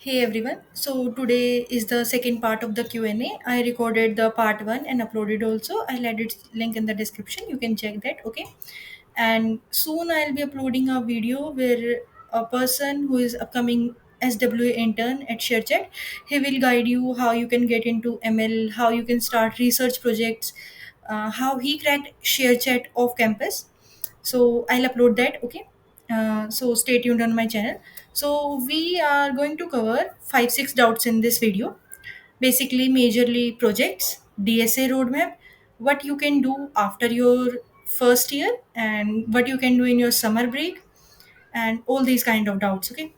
Hey everyone. So today is the second part of the Q&A. I recorded the part 1 and uploaded also. I'll add its link in the description. You can check that, okay? And soon I'll be uploading a video where a person who is upcoming SWA intern at ShareChat, he will guide you how you can get into ML, how you can start research projects, how he cracked ShareChat off campus. So I'll upload that, okay? So stay tuned on my channel. So we are going to cover 5 6 doubts in this video. Basically, majorly projects, DSA roadmap, what you can do after your first year, and what you can do in your summer break, and all these kind of doubts. Okay.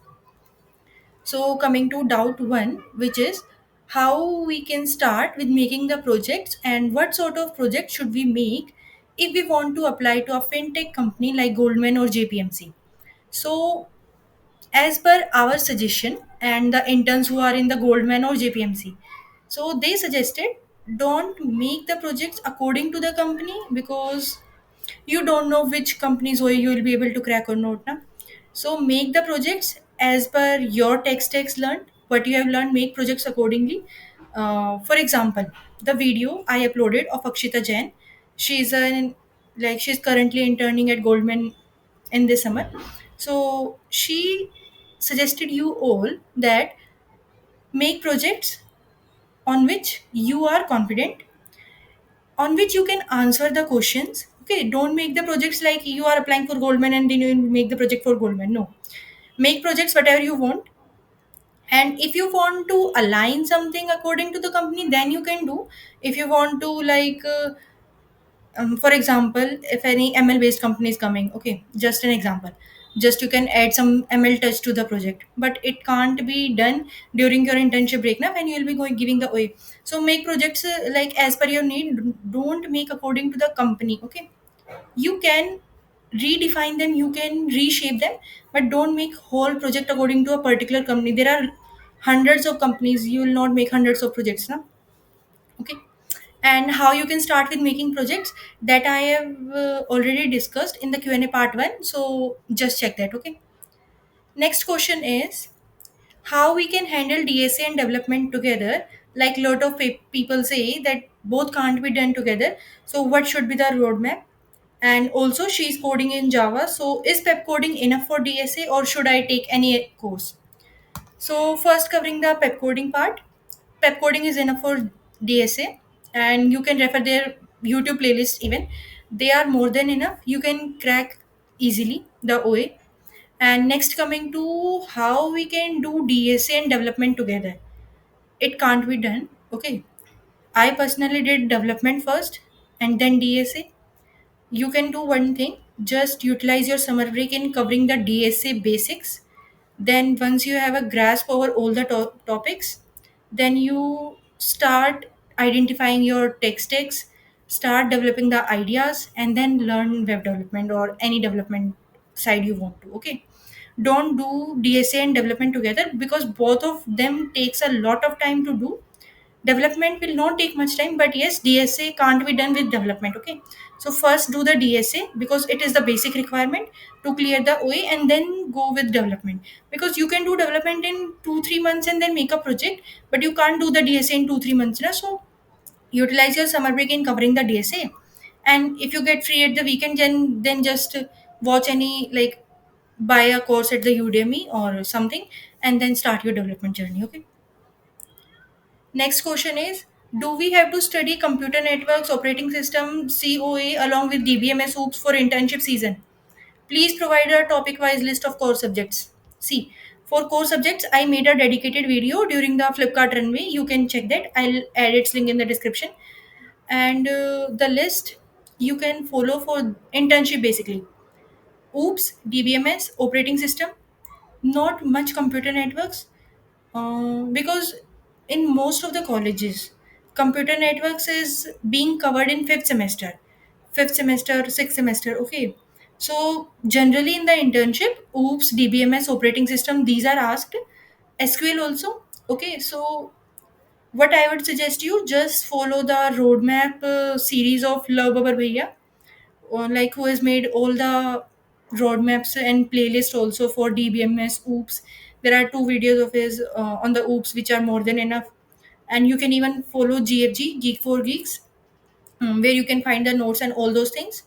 So coming to doubt one, which is how we can start with making the projects and what sort of project should we make if we want to apply to a fintech company like Goldman or JPMC. So as per our suggestion and the interns who are in the Goldman or JPMC, so they suggested don't make the projects according to the company because you don't know which companies or you will be able to crack or not na? So make the projects as per your tech stacks learned, what you have learned, make projects accordingly. For example, the video I uploaded of Akshita Jain, she's an she's currently interning at Goldman in this summer. So she suggested you all that make projects on which you are confident, on which you can answer the questions. Okay, don't make the projects like you are applying for Goldman and then you make the project for Goldman. No, make projects whatever you want. And if you want to align something according to the company, then you can do. If you want to for example, if any ML based company is coming, okay, just an example, just you can add some ML touch to the project, but it can't be done during your internship break now, and you will be going giving the way. So make projects like as per your need. Don't make according to the company. Okay, you can redefine them, you can reshape them, but don't make whole project according to a particular company. There are hundreds of companies, you will not make hundreds of projects now. Okay, and how you can start with making projects, that I have already discussed in the Q&A part 1, so just check that. Okay, next question is how we can handle DSA and development together. Like lot of people say that both can't be done together, so what should be the roadmap? And also she's coding in Java, so is pep coding enough for DSA or should I take any course? So first, covering the pep coding part. Pep coding is enough for DSA, and you can refer their YouTube playlist even. They are more than enough. You can crack easily the OA. And next, coming to how we can do DSA and development together. It can't be done. Okay. I personally did development first and then DSA. You can do one thing, just utilize your summer break in covering the DSA basics. Then once you have a grasp over all the topics, then you start identifying your tech stacks, start developing the ideas, and then learn web development or any development side you want to. Okay, don't do DSA and development together because both of them takes a lot of time to do. Development will not take much time, but yes, DSA can't be done with development. Okay, so first do the DSA because it is the basic requirement to clear the OA, and then go with development, because you can do development in 2 3 months and then make a project, but you can't do the DSA in 2 3 months na? So utilize your summer break in covering the DSA, and if you get free at the weekend, then just watch any buy a course at the Udemy or something, and then start your development journey. Okay, next question is, do we have to study computer networks, operating system, COA along with DBMS hoops for internship season? Please provide a topic wise list of core subjects. See, for core subjects, I made a dedicated video during the Flipkart runway. You can check that. I'll add its link in the description. And the list you can follow for internship basically. OOPS, DBMS, operating system, not much computer networks, because in most of the colleges, computer networks is being covered in fifth semester, sixth semester. Okay, so generally in the internship, OOPS, DBMS, operating system, these are asked. SQL also. Okay, so what I would suggest you, just follow the roadmap series of Love Babar Bhaiya, or like who has made all the roadmaps and playlist also for DBMS, OOPS. There are two videos of his on the oops which are more than enough. And you can even follow GFG, Geek for Geeks, where you can find the notes and all those things.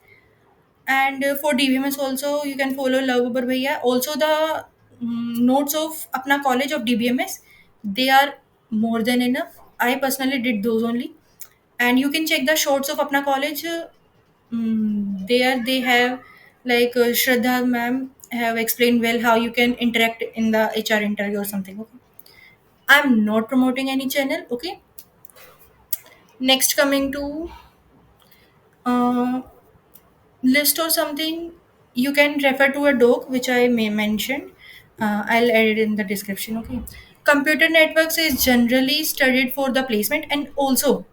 And for DBMS also you can follow Love Uber Bhaiya. Also the notes of Apna College of DBMS, they are more than enough. I personally did those only. And you can check the shorts of Apna College. There they have like Shraddha ma'am have explained well how you can interact in the HR interview or something. Okay, I'm not promoting any channel. Okay, next coming to uh, list or something, you can refer to a doc which I may mention. I'll add it in the description. Okay, computer networks is generally studied for the placement, and also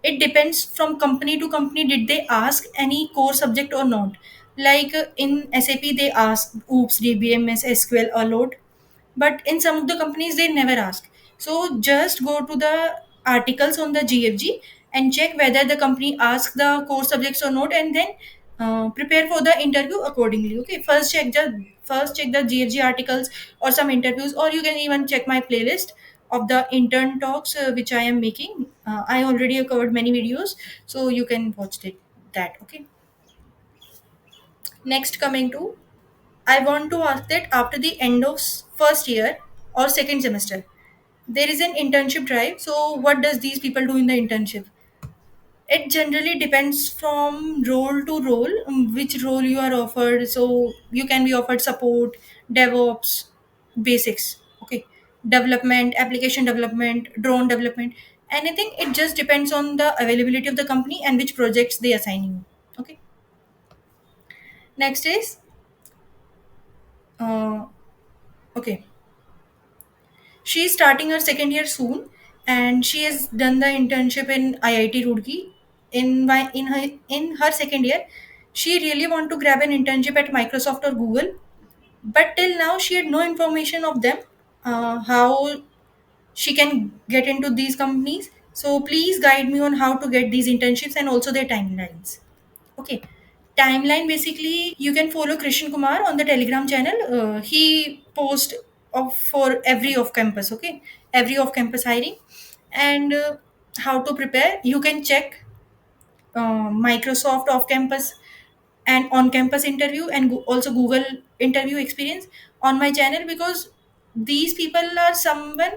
it depends from company to company. Did they ask any core subject or not? Like in SAP they ask oops DBMS SQL a lot, but in some of the companies they never ask. So just go to the articles on the GFG and check whether the company asks the core subjects or not, and then prepare for the interview accordingly. Okay, first check the GFG articles or some interviews, or you can even check my playlist of the intern talks which I am making. I already have covered many videos, so you can watch it. That okay. Next coming to, I want to ask that after the end of first year or second semester, there is an internship drive. So, what does these people do in the internship? It generally depends from role to role, which role you are offered. So, you can be offered support, DevOps, basics, okay, development, application development, drone development, anything. It just depends on the availability of the company and which projects they assign you. Okay. Next is, uh, okay, she is starting her second year soon, and she has done the internship in IIT Roorkee. In her second year, she really want to grab an internship at Microsoft or Google, but till now she had no information of them, how she can get into these companies. So please guide me on how to get these internships and also their timelines. Okay. Timeline basically, you can follow Krishan Kumar on the Telegram channel. He posts of for every off campus, okay, every off campus hiring, and how to prepare. You can check Microsoft off campus and on campus interview, and also Google interview experience on my channel, because these people are someone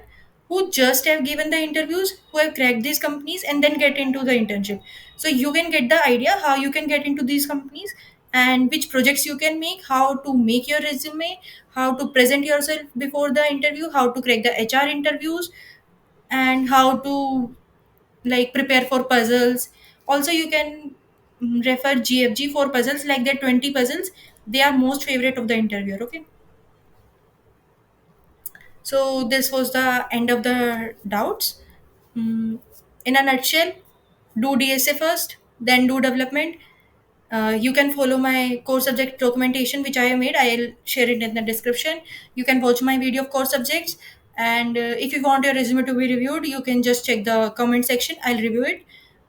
who just have given the interviews, who have cracked these companies and then get into the internship. So you can get the idea how you can get into these companies, and which projects you can make, how to make your resume, how to present yourself before the interview, how to crack the HR interviews, and how to like prepare for puzzles. Also you can refer GFG for puzzles, like the 20 puzzles, they are most favorite of the interviewer. Okay, so this was the end of the doubts. Mm, in a nutshell, do DSA first, then do development. You can follow my core subject documentation which I have made. I'll share it in the description. You can watch my video of core subjects, and if you want your resume to be reviewed, you can just check the comment section. I'll review it.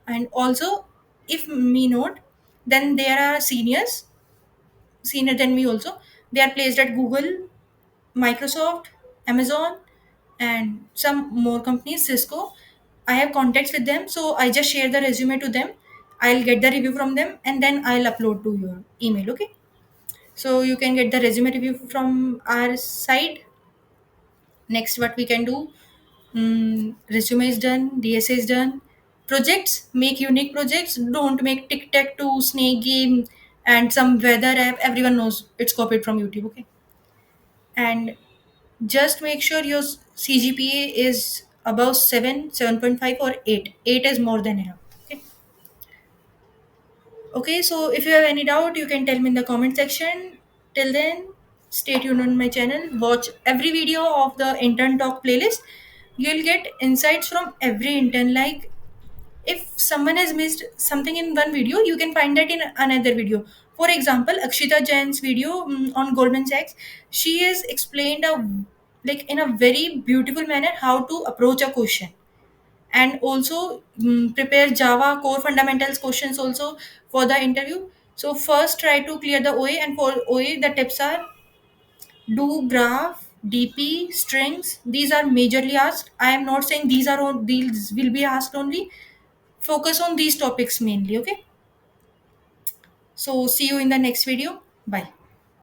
And also, if me not, then there are senior than me also. They are placed at Google, Microsoft, Amazon, and some more companies, Cisco. I have contacts with them, so I just share the resume to them. I'll get the review from them, and then I'll upload to your email. Okay, so you can get the resume review from our side. Next, what we can do? Resume is done, DSA is done. Projects, make unique projects. Don't make tic tac toe, snake game, and some weather app. Everyone knows it's copied from YouTube. Okay, and just make sure your CGPA is above 7, 7.5, or 8. 8 is more than enough. Okay. Okay, so if you have any doubt, you can tell me in the comment section. Till then, stay tuned on my channel. Watch every video of the intern talk playlist. You'll get insights from every intern. Like if someone has missed something in one video, you can find that in another video. For example, Akshita Jain's video on Goldman Sachs, she has explained a like in a very beautiful manner how to approach a question, and also prepare Java core fundamentals questions also for the interview. So first try to clear the OA, and for OA the tips are: do graph, DP, strings, these are majorly asked. I am not saying these will be asked only. Focus on these topics mainly, okay? So see you in the next video. Bye.